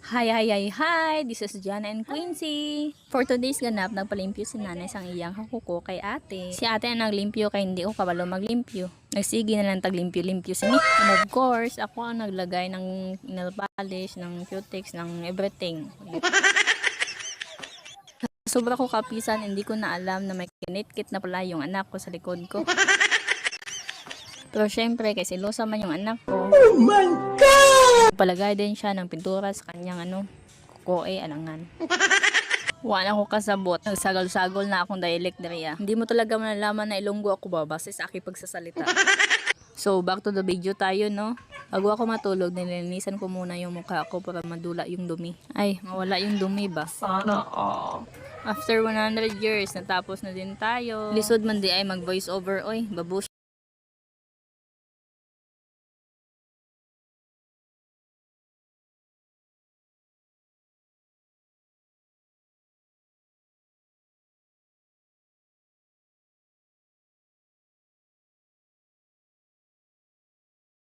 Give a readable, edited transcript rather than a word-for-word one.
Hi! This is Jana and Quincy. For today's ganap, nagpalimpyo si nanay sang iyang hakuko kay ate. Si ate ang naglimpyo kay hindi ko kabalo maglimpyo. Nagsigi na lang taglimpyo-limpyo si ni. And of course, ako ang naglagay ng nail polish, ng cutex, ng everything. Sobra ko kapisan, hindi ko na alam na may kinitkit na pala yung anak ko sa likod ko. Pero syempre, kasi selosa man yung anak ko. Oh my God! Palagay din siya ng pintura sa kanyang kukoe, alangan. Wala ako kasabot. Nagsagol-sagol na akong dialect dariya. Hindi mo talaga malalaman na Ilonggo ako ba base sa aking pagsasalita. So, back to the video tayo, no? Bago ako matulog, nilinisan ko muna yung mukha ko para madula yung dumi. Ay, mawala yung dumi ba? Sana all. After 100 years, natapos na din tayo. Lisod man di ay mag voice over, oy. Babush.